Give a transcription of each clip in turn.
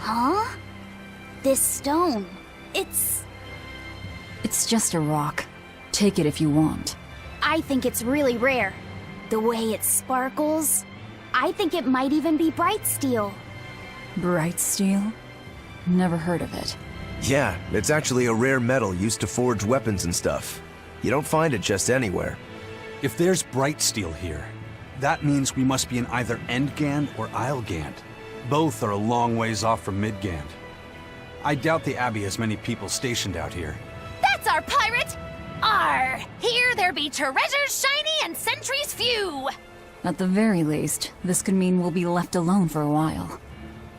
Huh? This stone, it's just a rock. Take it if you want. I think it's really rare. The way it sparkles. I think it might even be bright steel. Bright steel? Never heard of it. Yeah, it's actually a rare metal used to forge weapons and stuff. You don't find it just anywhere. If there's bright steel here, that means we must be in either Endgand or Islegand. Both are a long ways off from Midgand. I doubt the Abbey has many people stationed out here. That's our pirate! Arr! Here there be treasures shiny and sentries few! At the very least, this could mean we'll be left alone for a while.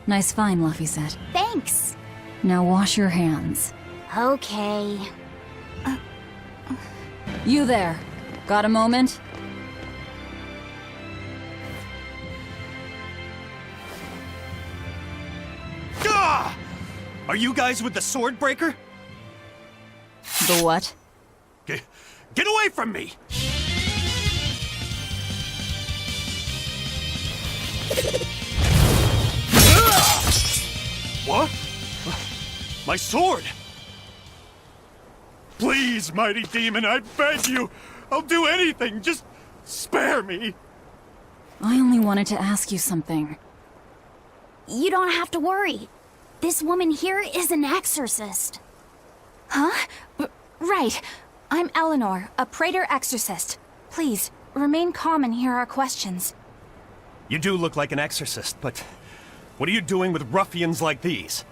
Nice find, Laphicet. Thanks. Now wash your hands. Okay. You there. Got a moment? Gah! Are you guys with the Swordbreaker? The what? Get away from me! What? My sword! Please, mighty demon, I beg you! I'll do anything, just spare me! I only wanted to ask you something. You don't have to worry. This woman here is an exorcist. Huh? Right. I'm Eleanor, a praetor exorcist. Please, remain calm and hear our questions. You do look like an exorcist, but what are you doing with ruffians like these?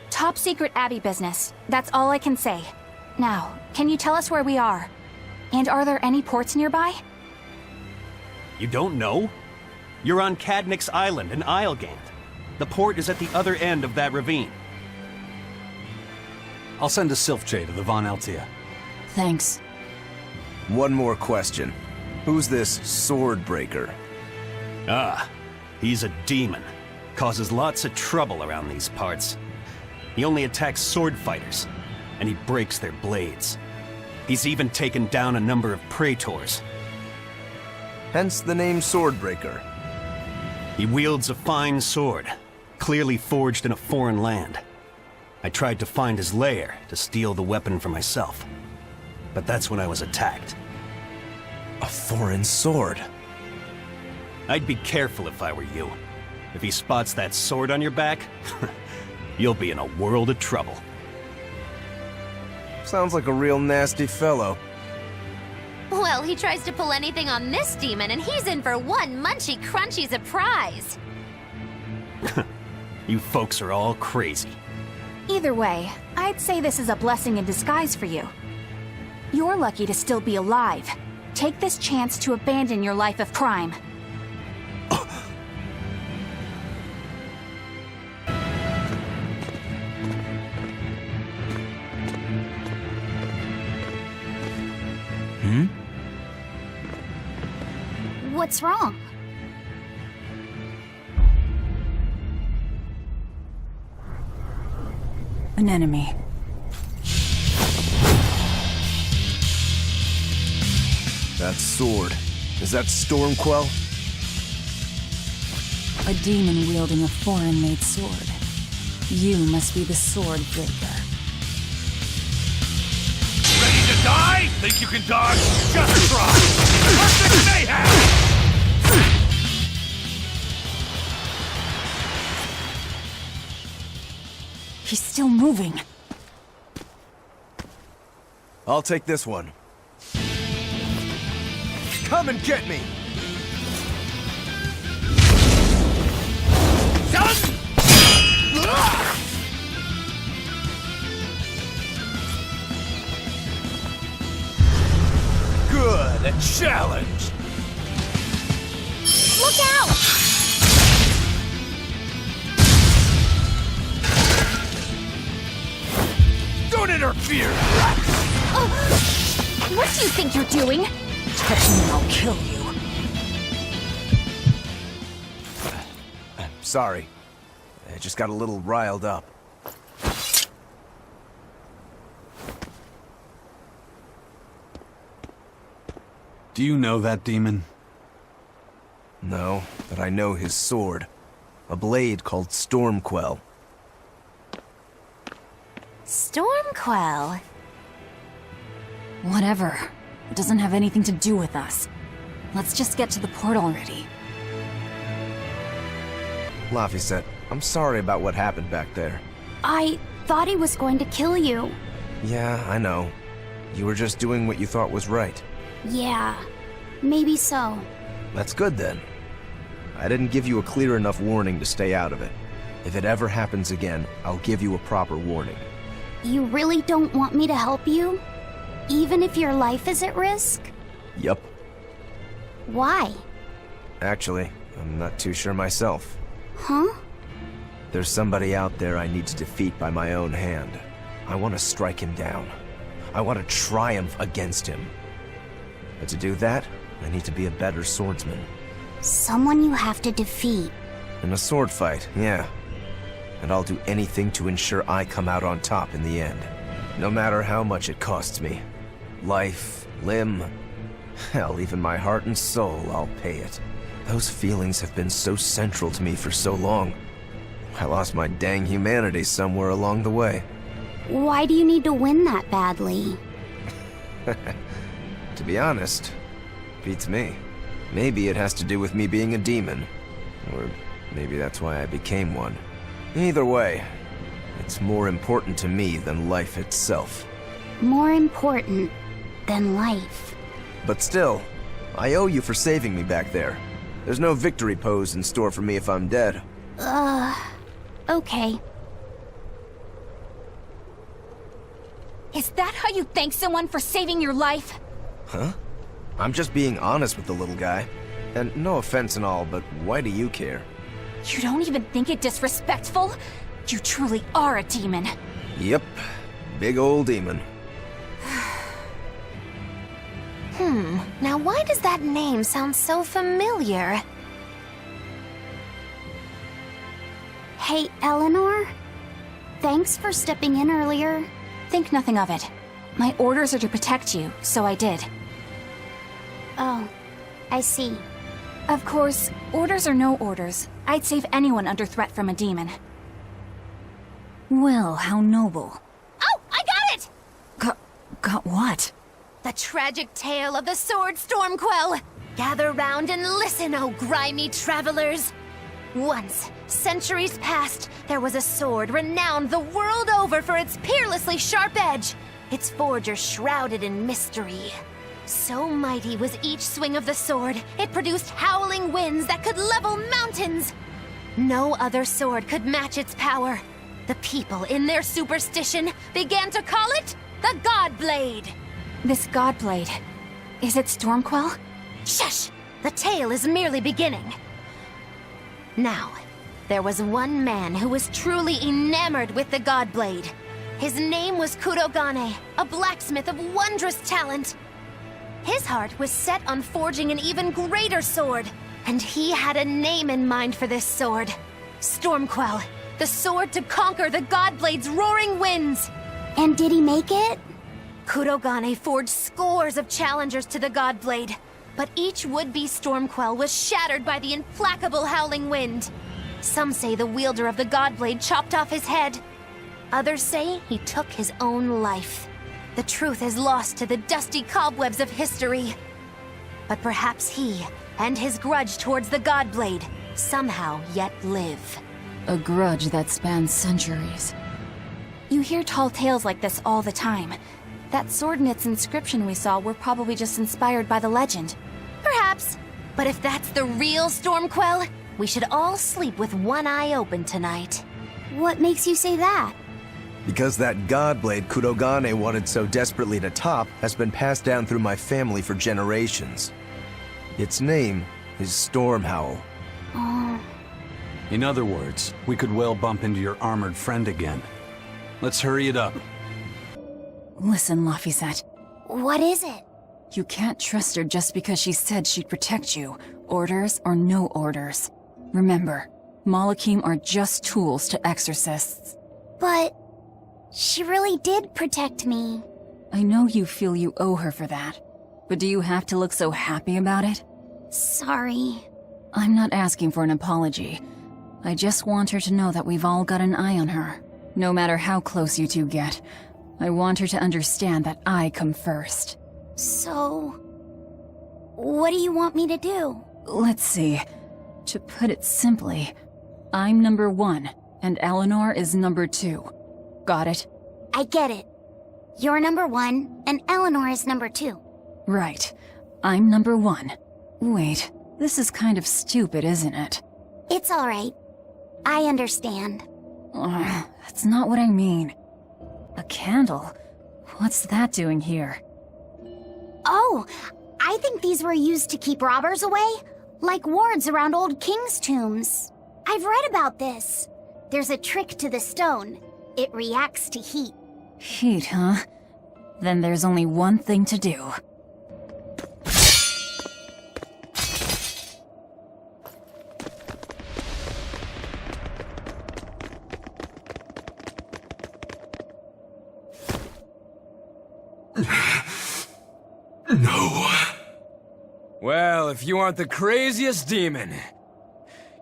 Top secret Abbey business. That's all I can say. Now, can you tell us where we are? And are there any ports nearby? You don't know? You're on Cadnix Island in Islegand. The port is at the other end of that ravine. I'll send a Sylphjay to the Von Altea. Thanks. One more question. Who's this Swordbreaker? Ah, he's a demon. Causes lots of trouble around these parts. He only attacks sword fighters, and he breaks their blades. He's even taken down a number of praetors. Hence the name Swordbreaker. He wields a fine sword, clearly forged in a foreign land. I tried to find his lair to steal the weapon for myself, but that's when I was attacked. A foreign sword. I'd be careful if I were you. If he spots that sword on your back, you'll be in a world of trouble. Sounds like a real nasty fellow. Well, he tries to pull anything on this demon, and he's in for one munchy crunchy surprise. You folks are all crazy. Either way, I'd say this is a blessing in disguise for you. You're lucky to still be alive. Take this chance to abandon your life of crime. What's wrong? An enemy. That sword. Is that Stormquell? A demon wielding a foreign-made sword. You must be the Swordbreaker. Ready to die? Think you can dodge? Just try! Perfect mayhem! He's still moving. I'll take this one. Come and get me! Done! Good, a challenge! Look out! Don't interfere! What do you think you're doing? Touch me and I'll kill you. Sorry. I just got a little riled up. Do you know that demon? No, but I know his sword. A blade called Stormquell. Stormquell? Whatever. It doesn't have anything to do with us. Let's just get to the port already. Laphicet, I'm sorry about what happened back there. I thought he was going to kill you. Yeah, I know. You were just doing what you thought was right. Yeah, maybe so. That's good then. I didn't give you a clear enough warning to stay out of it. If it ever happens again, I'll give you a proper warning. You really don't want me to help you? Even if your life is at risk? Yup. Why? Actually, I'm not too sure myself. Huh? There's somebody out there I need to defeat by my own hand. I want to strike him down. I want to triumph against him. But to do that, I need to be a better swordsman. Someone you have to defeat. In a sword fight, yeah. And I'll do anything to ensure I come out on top in the end. No matter how much it costs me. Life, limb, hell, even my heart and soul, I'll pay it. Those feelings have been so central to me for so long. I lost my dang humanity somewhere along the way. Why do you need to win that badly? To be honest, beats me. Maybe it has to do with me being a demon. Or maybe that's why I became one. Either way, it's more important to me than life itself. More important than life. But still, I owe you for saving me back there. There's no victory pose in store for me if I'm dead. Okay. Is that how you thank someone for saving your life? Huh? I'm just being honest with the little guy. And no offense and all, but why do you care? You don't even think it disrespectful? You truly are a demon. Yep. Big old demon. Now why does that name sound so familiar? Hey, Eleanor? Thanks for stepping in earlier. Think nothing of it. My orders are to protect you, so I did. Oh, I see. Of course, orders or no orders, I'd save anyone under threat from a demon. Well, how noble. Oh, I got it! Got what? The tragic tale of the sword Stormquell! Gather round and listen, oh grimy travelers! Once, centuries past, there was a sword renowned the world over for its peerlessly sharp edge, its forger shrouded in mystery. So mighty was each swing of the sword, it produced howling winds that could level mountains! No other sword could match its power. The people, in their superstition, began to call it the God Blade. This God Blade, is it Stormquell? Shush! The tale is merely beginning. Now, there was one man who was truly enamored with the God Blade. His name was Kurogane, a blacksmith of wondrous talent. His heart was set on forging an even greater sword, and he had a name in mind for this sword. Stormquell, the sword to conquer the God Blade's roaring winds. And did he make it? Kurogane forged scores of challengers to the God Blade, but each would-be Stormquell was shattered by the implacable howling wind. Some say the wielder of the God Blade chopped off his head. Others say he took his own life. The truth is lost to the dusty cobwebs of history. But perhaps he, and his grudge towards the God Blade, somehow yet live. A grudge that spans centuries. You hear tall tales like this all the time. That sword and its inscription we saw were probably just inspired by the legend. Perhaps. But if that's the real Stormquell, we should all sleep with one eye open tonight. What makes you say that? Because that Godblade Kurogane wanted so desperately to top has been passed down through my family for generations. Its name is Stormhowl. In other words, we could well bump into your armored friend again. Let's hurry it up. Listen, Laphicet. What is it? You can't trust her just because she said she'd protect you, orders or no orders. Remember, Malakim are just tools to exorcists. But she really did protect me. I know you feel you owe her for that, but do you have to look so happy about it? Sorry. I'm not asking for an apology. I just want her to know that we've all got an eye on her. No matter how close you two get, I want her to understand that I come first. So... what do you want me to do? Let's see. To put it simply, I'm number 1, and Eleanor is number 2. Got it? I get it. You're number 1, and Eleanor is number 2. Right. I'm number 1. Wait, this is kind of stupid, isn't it? It's alright. I understand. That's not what I mean. A candle? What's that doing here? Oh, I think these were used to keep robbers away, like wards around old kings' tombs. I've read about this. There's a trick to the stone. It reacts to heat. Heat, huh? Then there's only one thing to do. No. Well, if you aren't the craziest demon,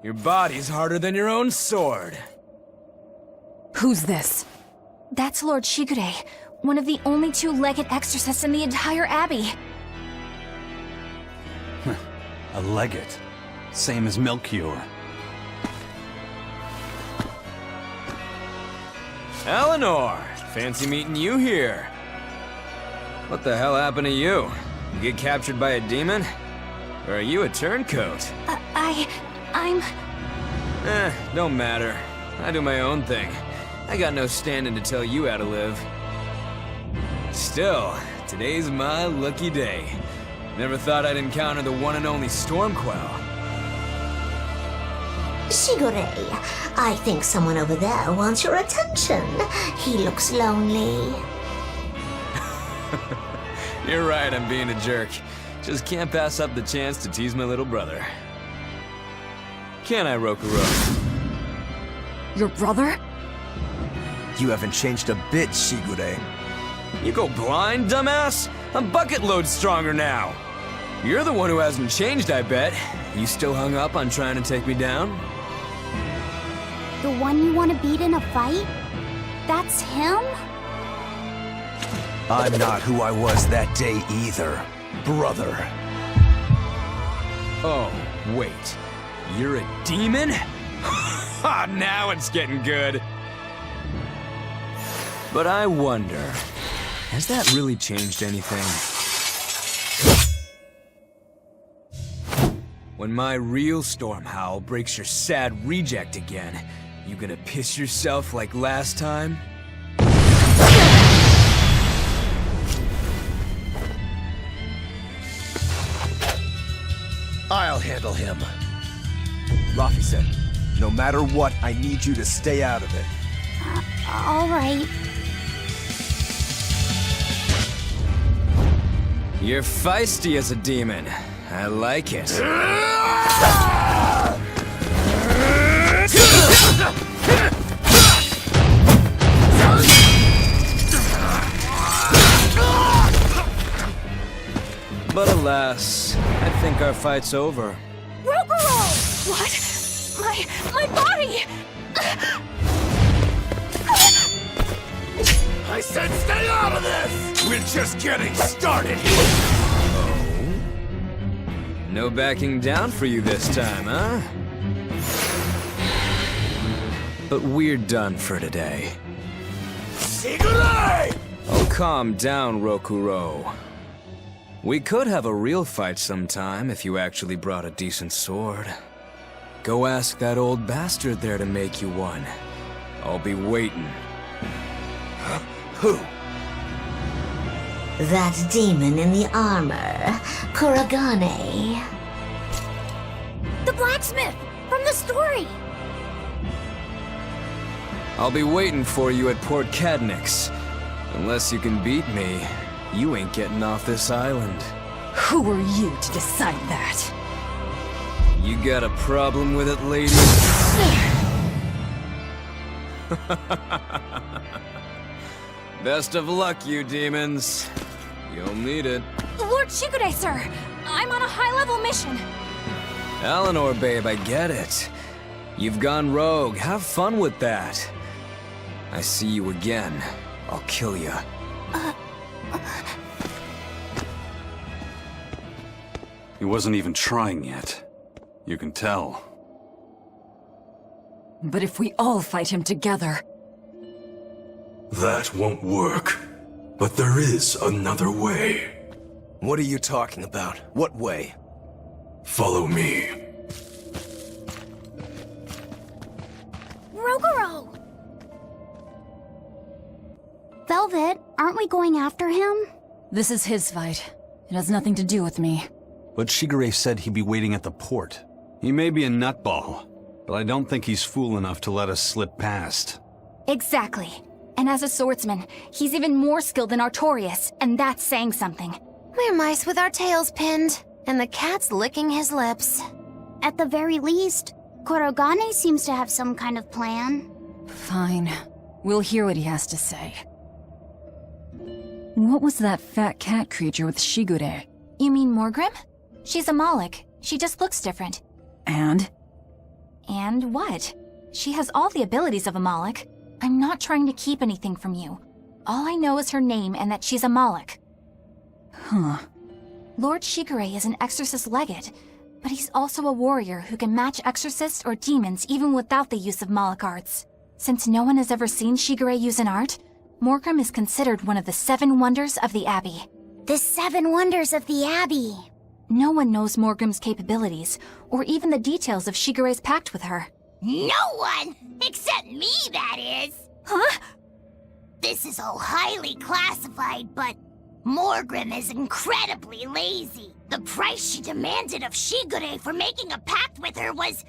your body's harder than your own sword. Who's this? That's Lord Shigure, one of the only 2 legate exorcists in the entire abbey. A legate. Same as Melchior. Eleanor, fancy meeting you here. What the hell happened to you? You get captured by a demon? Or are you a turncoat? I'm... Don't matter. I do my own thing. I got no standing to tell you how to live. Still, today's my lucky day. Never thought I'd encounter the one and only Stormquell. Shigure, I think someone over there wants your attention. He looks lonely. You're right, I'm being a jerk. Just can't pass up the chance to tease my little brother. Can I, Rokurou? Your brother? You haven't changed a bit, Shigure. You go blind, dumbass? I'm bucket load stronger now. You're the one who hasn't changed, I bet. You still hung up on trying to take me down? The one you want to beat in a fight? That's him? I'm not who I was that day either, brother. Oh, wait. You're a demon? Ha! Now it's getting good. But I wonder, has that really changed anything? When my real storm howl breaks your sad reject again, you gonna piss yourself like last time? I'll handle him. Rafi said, no matter what, I need you to stay out of it. Alright. You're feisty as a demon. I like it. But alas, I think our fight's over. Rokurou! What? My body! I said stay out of this! We're just getting started! Oh? No backing down for you this time, huh? But we're done for today. SHIGURE! Oh, calm down, Rokurou. We could have a real fight sometime if you actually brought a decent sword. Go ask that old bastard there to make you one. I'll be waiting. Who? That demon in the armor, Kurogane. The blacksmith! From the story! I'll be waiting for you at Port Cadnix. Unless you can beat me, you ain't getting off this island. Who are you to decide that? You got a problem with it, lady? Best of luck, you demons. You'll need it. Lord Shigure, sir! I'm on a high-level mission. Eleanor, babe, I get it. You've gone rogue. Have fun with that. I see you again, I'll kill you. He wasn't even trying yet. You can tell. But if we all fight him together... That won't work. But there is another way. What are you talking about? What way? Follow me. Rokuro! Velvet, aren't we going after him? This is his fight. It has nothing to do with me. But Shigure said he'd be waiting at the port. He may be a nutball, but I don't think he's fool enough to let us slip past. Exactly. And as a swordsman, he's even more skilled than Artorias, and that's saying something. We're mice with our tails pinned, and the cat's licking his lips. At the very least, Kurogane seems to have some kind of plan. Fine. We'll hear what he has to say. What was that fat cat creature with Shigure? You mean Morgrim? She's a Moloch. She just looks different. And? And what? She has all the abilities of a Moloch. I'm not trying to keep anything from you. All I know is her name and that she's a Moloch. Huh. Lord Shigure is an exorcist legate, but he's also a warrior who can match exorcists or demons even without the use of Moloch arts. Since no one has ever seen Shigure use an art, Morgrim is considered one of the 7 wonders of the Abbey. The 7 wonders of the Abbey. No one knows Morgrim's capabilities, or even the details of Shigure's pact with her. No one! Except me, that is! Huh? This is all highly classified, but Morgrim is incredibly lazy. The price she demanded of Shigure for making a pact with her was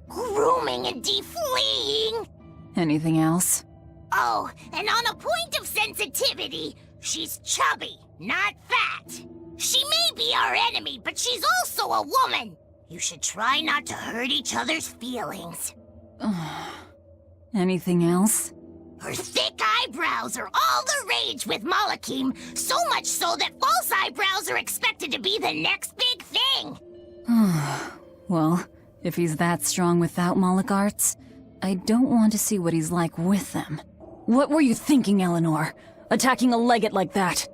grooming and defleeing. Anything else? Oh, and on a point of sensitivity, she's chubby, not fat. She may be our enemy, but she's also a woman. You should try not to hurt each other's feelings. Anything else? Her thick eyebrows are all the rage with Malakim, so much so that false eyebrows are expected to be the next big thing. Well, if he's that strong without Moloch arts, I don't want to see what he's like with them. What were you thinking, Eleanor? Attacking a legate like that?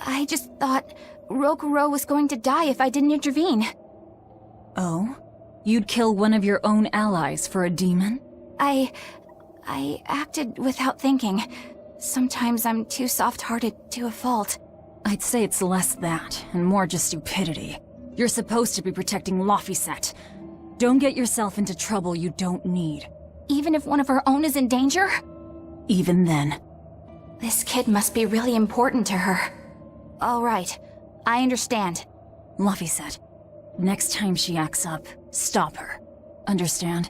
I just thought Rokurou was going to die if I didn't intervene. Oh? You'd kill one of your own allies for a demon? I acted without thinking. Sometimes I'm too soft-hearted to a fault. I'd say it's less that, and more just stupidity. You're supposed to be protecting Laphicet. Don't get yourself into trouble you don't need. Even if one of her own is in danger? Even then. This kid must be really important to her. All right, I understand. Laphicet, next time she acts up, stop her. Understand?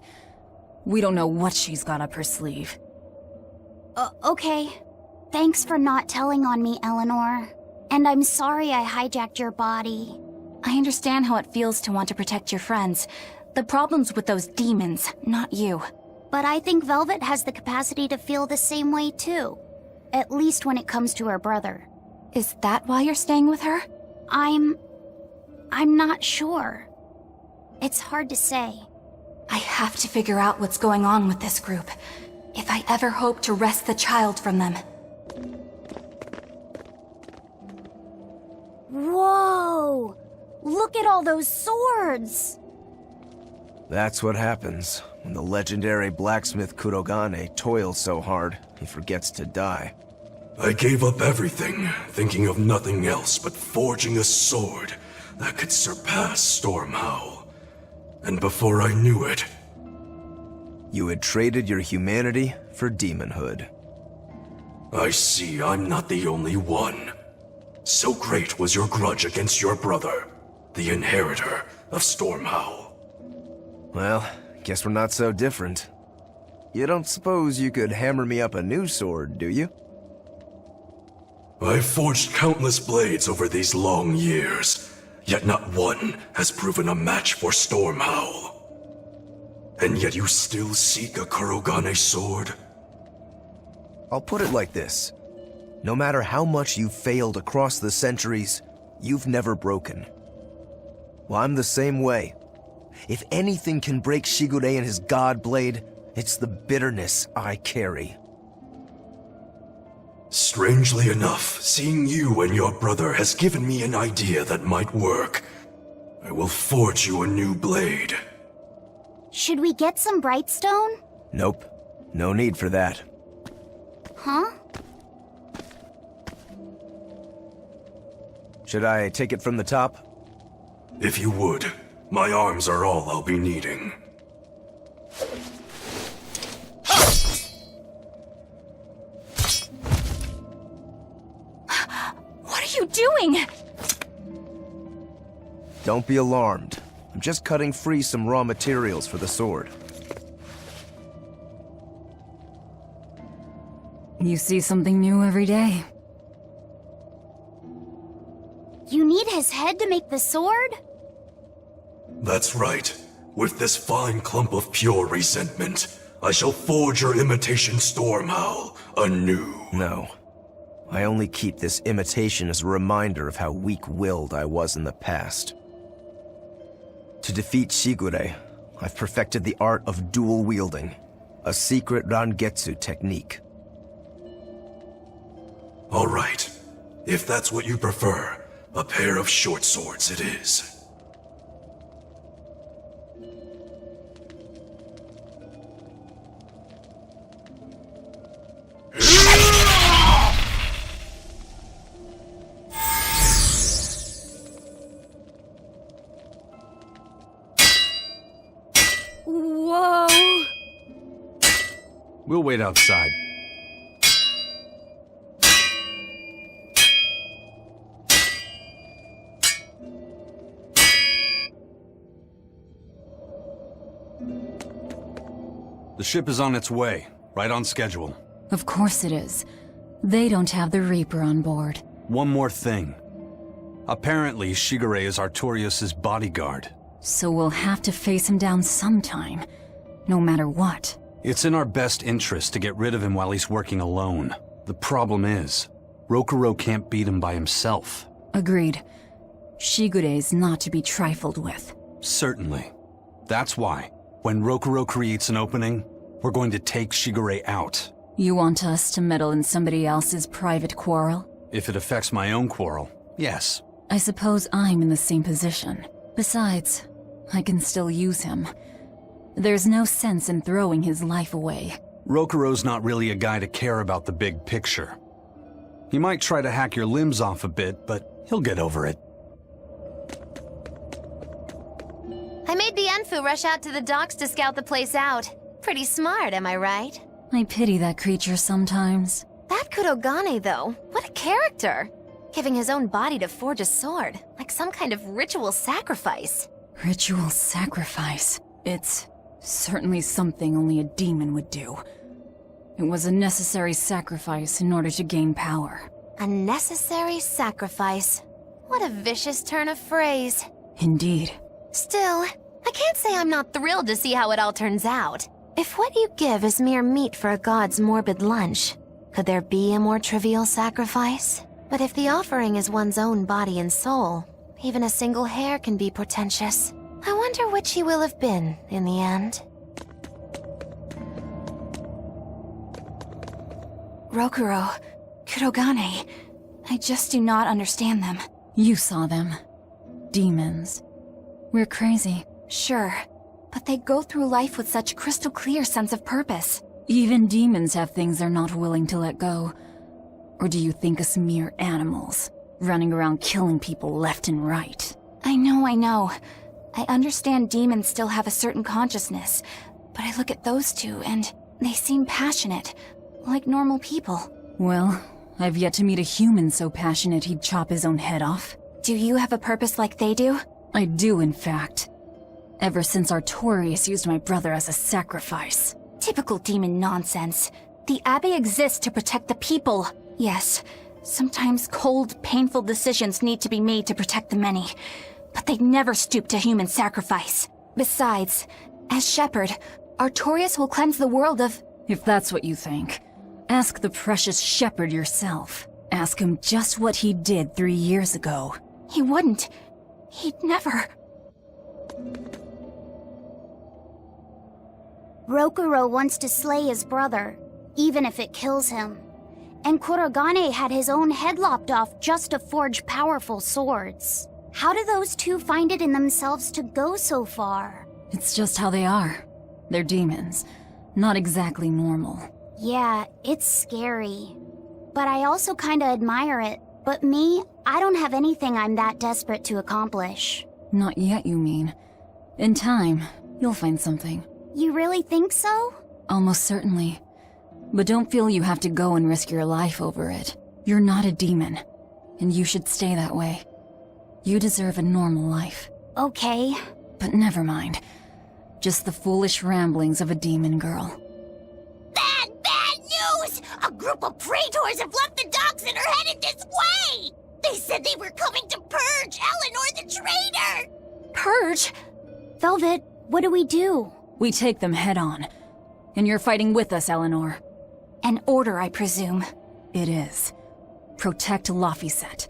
We don't know what she's got up her sleeve. Okay. Thanks for not telling on me, Eleanor. And I'm sorry I hijacked your body. I understand how it feels to want to protect your friends. The problem's with those demons, not you. But I think Velvet has the capacity to feel the same way too. At least when it comes to her brother. Is that why you're staying with her? I'm not sure. It's hard to say. I have to figure out what's going on with this group, if I ever hope to wrest the child from them. Whoa! Look at all those swords! That's what happens when the legendary blacksmith Kurogane toils so hard, he forgets to die. I gave up everything, thinking of nothing else but forging a sword that could surpass Stormhowl. And before I knew it... You had traded your humanity for demonhood. I see I'm not the only one. So great was your grudge against your brother, the inheritor of Stormhowl. Well, guess we're not so different. You don't suppose you could hammer me up a new sword, do you? I've forged countless blades over these long years, yet not one has proven a match for Stormhowl. And yet you still seek a Kurogane sword? I'll put it like this. No matter how much you've failed across the centuries, you've never broken. Well, I'm the same way. If anything can break Shigure and his god blade, it's the bitterness I carry. Strangely enough, seeing you and your brother has given me an idea that might work. I will forge you a new blade. Should we get some Brightstone? Nope. No need for that. Huh? Should I take it from the top? If you would. My arms are all I'll be needing. What are you doing? Don't be alarmed. I'm just cutting free some raw materials for the sword. You see something new every day. You need his head to make the sword? That's right. With this fine clump of pure resentment, I shall forge your imitation Stormhowl anew. No. I only keep this imitation as a reminder of how weak-willed I was in the past. To defeat Shigure, I've perfected the art of dual wielding, a secret Rangetsu technique. All right. If that's what you prefer, a pair of short swords it is. Whoa! We'll wait outside. The ship is on its way, right on schedule. Of course it is. They don't have the Reaper on board. One more thing. Apparently, Shigure is Artorias' bodyguard. So we'll have to face him down sometime, no matter what. It's in our best interest to get rid of him while he's working alone. The problem is, ROKUROU can't beat him by himself. Agreed. Shigure is not to be trifled with. Certainly. That's why, when ROKUROU creates an opening, we're going to take Shigure out. You want us to meddle in somebody else's private quarrel? If it affects my own quarrel, yes. I suppose I'm in the same position. Besides, I can still use him. There's no sense in throwing his life away. ROKUROU's not really a guy to care about the big picture. He might try to hack your limbs off a bit, but he'll get over it. I made Bienfu rush out to the docks to scout the place out. Pretty smart, am I right? I pity that creature sometimes. That Kurogane, though, what a character! Giving his own body to forge a sword, like some kind of ritual sacrifice. Ritual sacrifice. It's certainly something only a demon would do. It was a necessary sacrifice in order to gain power. A necessary sacrifice. What a vicious turn of phrase. Indeed. Still, I can't say I'm not thrilled to see how it all turns out. If what you give is mere meat for a god's morbid lunch, could there be a more trivial sacrifice? But if the offering is one's own body and soul, even a single hair can be portentous. I wonder which he will have been in the end. ROKUROU, Kurogane, I just do not understand them. You saw them. Demons. We're crazy. Sure, but they go through life with such crystal clear sense of purpose. Even demons have things they're not willing to let go. Or do you think us mere animals, running around killing people left and right? I know. I understand demons still have a certain consciousness, but I look at those two and they seem passionate, like normal people. Well, I've yet to meet a human so passionate he'd chop his own head off. Do you have a purpose like they do? I do, in fact. Ever since Artorias used my brother as a sacrifice. Typical demon nonsense. The Abbey exists to protect the people. Yes, sometimes cold, painful decisions need to be made to protect the many. But they never stoop to human sacrifice. Besides, as shepherd, Artorias will cleanse the world of... If that's what you think, ask the precious shepherd yourself. Ask him just what he did 3 years ago. He wouldn't. He'd never... Rokurou wants to slay his brother, even if it kills him. And Kurogane had his own head lopped off just to forge powerful swords. How do those two find it in themselves to go so far? It's just how they are. They're demons. Not exactly normal. Yeah, it's scary. But I also kinda admire it. But me, I don't have anything I'm that desperate to accomplish. Not yet, you mean. In time, you'll find something. You really think so? Almost certainly. But don't feel you have to go and risk your life over it. You're not a demon, and you should stay that way. You deserve a normal life. Okay. But never mind. Just the foolish ramblings of a demon girl. Bad news! A group of praetors have left the docks and are headed this way! They said they were coming to purge Eleanor the traitor! Purge? Velvet, what do we do? We take them head on. And you're fighting with us, Eleanor. An order, I presume. It is. Protect Laphicet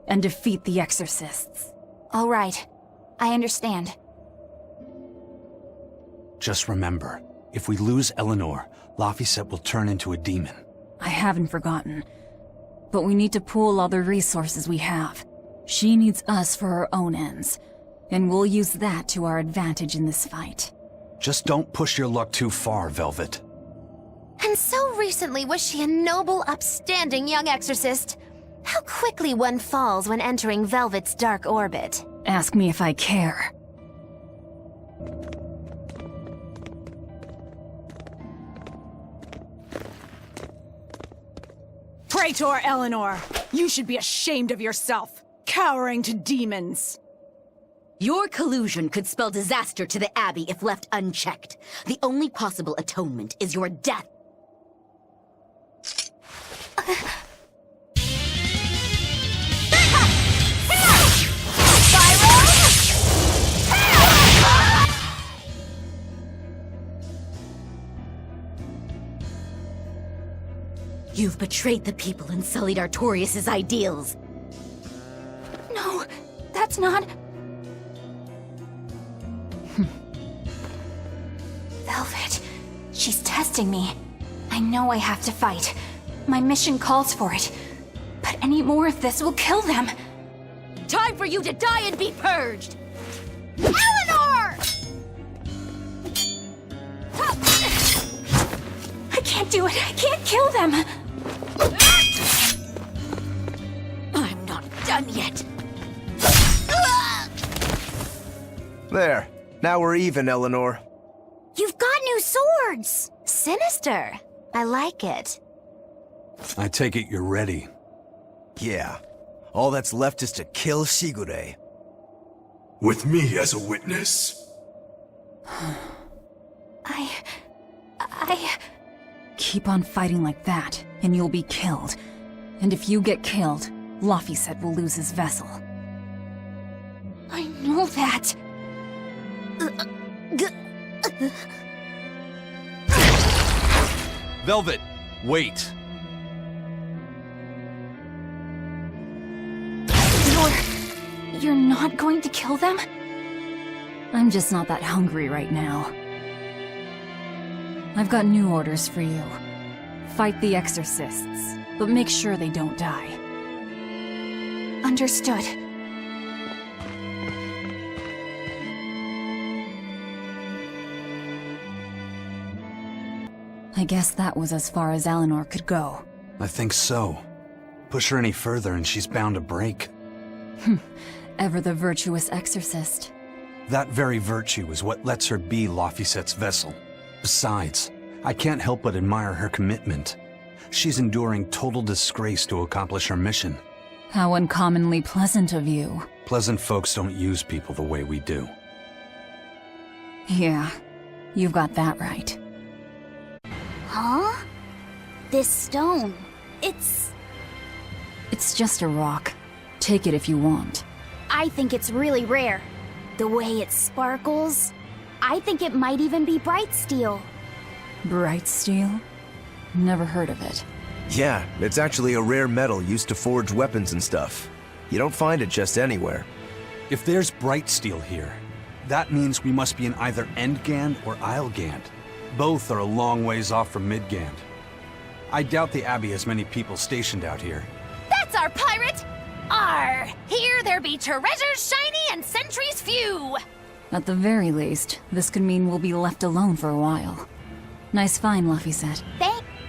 and defeat the exorcists. All right. I understand. Just remember, if we lose Eleanor, Laphicet will turn into a demon. I haven't forgotten. But we need to pool all the resources we have. She needs us for her own ends. And we'll use that to our advantage in this fight. Just don't push your luck too far, Velvet. And so recently was she a noble, upstanding young exorcist. How quickly one falls when entering Velvet's dark orbit. Ask me if I care. Praetor Eleanor, you should be ashamed of yourself, cowering to demons. Your collusion could spell disaster to the Abbey if left unchecked. The only possible atonement is your death. You've betrayed the people and sullied Artorius' ideals. No, that's not... Velvet, she's testing me. I know I have to fight. My mission calls for it. But any more of this will kill them. Time for you to die and be purged! Eleanor! I can't do it. I can't kill them. I'm not done yet. There. Now we're even, Eleanor. You've got new swords! Sinister. I like it. I take it you're ready. Yeah. All that's left is to kill Shigure. With me as a witness. I... Keep on fighting like that, and you'll be killed. And if you get killed, Laphicet will lose his vessel. I know that. Velvet, wait. You're not going to kill them? I'm just not that hungry right now. I've got new orders for you. Fight the exorcists, but make sure they don't die. Understood. I guess that was as far as Eleanor could go. I think so. Push her any further and she's bound to break. Ever the virtuous exorcist. That very virtue is what lets her be Laphicet's vessel. Besides, I can't help but admire her commitment. She's enduring total disgrace to accomplish her mission. How uncommonly pleasant of you. Pleasant folks don't use people the way we do. Yeah, you've got that right. Huh? This stone, it's just a rock. Take it if you want. I think it's really rare. The way it sparkles. I think it might even be bright steel. Bright steel? Never heard of it. Yeah, it's actually a rare metal used to forge weapons and stuff. You don't find it just anywhere. If there's bright steel here, that means we must be in either Endgand or Islegand. Both are a long ways off from Midgand. I doubt the Abbey has many people stationed out here. That's our pirate! Arr! Here there be treasures shiny and sentries few! At the very least, this could mean we'll be left alone for a while. Nice find, Luffy said.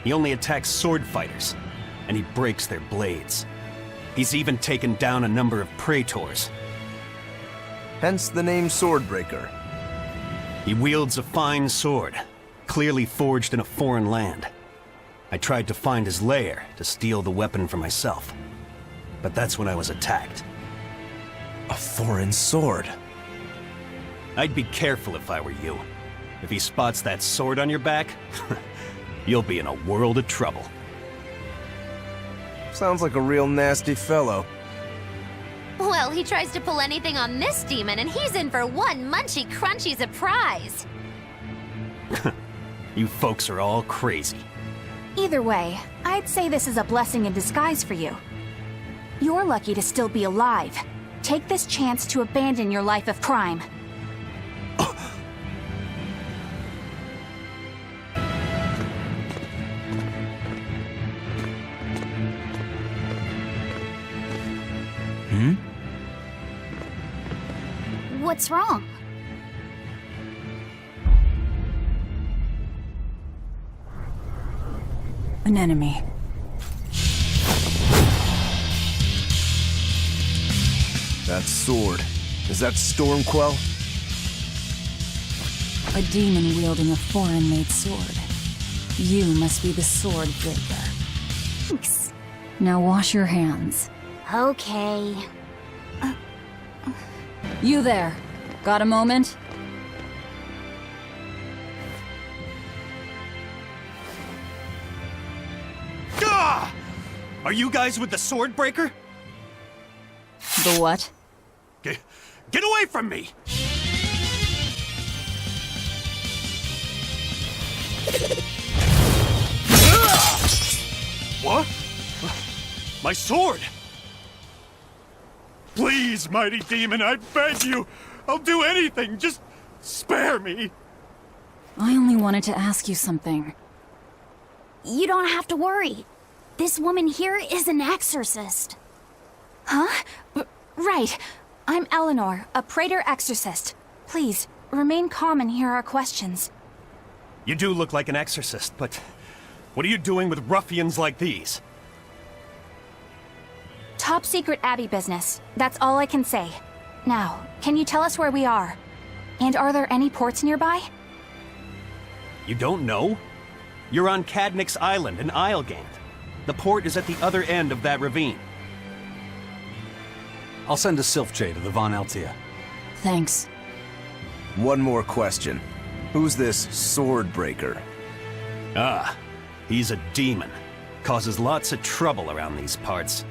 He only attacks sword fighters, and he breaks their blades. He's even taken down a number of praetors. Hence the name Swordbreaker. He wields a fine sword, clearly forged in a foreign land. I tried to find his lair to steal the weapon for myself, but that's when I was attacked. A foreign sword. I'd be careful if I were you. If he spots that sword on your back, you'll be in a world of trouble. Sounds like a real nasty fellow. Well, he tries to pull anything on this demon, and he's in for one munchy crunchy surprise. You folks are all crazy. Either way, I'd say this is a blessing in disguise for you. You're lucky to still be alive. Take this chance to abandon your life of crime. What's wrong? An enemy. That sword. Is that Stormquell? A demon wielding a foreign-made sword. You must be the Swordbreaker. Thanks. Now wash your hands. Okay. You there. Got a moment? Gah! Are you guys with the Swordbreaker? The what? Get away from me! What? My sword! Please, mighty demon, I beg you! I'll do anything, just spare me! I only wanted to ask you something. You don't have to worry. This woman here is an exorcist. Huh? Right. I'm Eleanor, a Praetor exorcist. Please, remain calm and hear our questions. You do look like an exorcist, but what are you doing with ruffians like these? Top secret Abbey business. That's all I can say. Now, can you tell us where we are? And are there any ports nearby? You don't know? You're on Cadnix Island in Islegand. The port is at the other end of that ravine. I'll send a Sylph-J to the Von Altea. Thanks. One more question. Who's this Swordbreaker? Ah, he's a demon. Causes lots of trouble around these parts.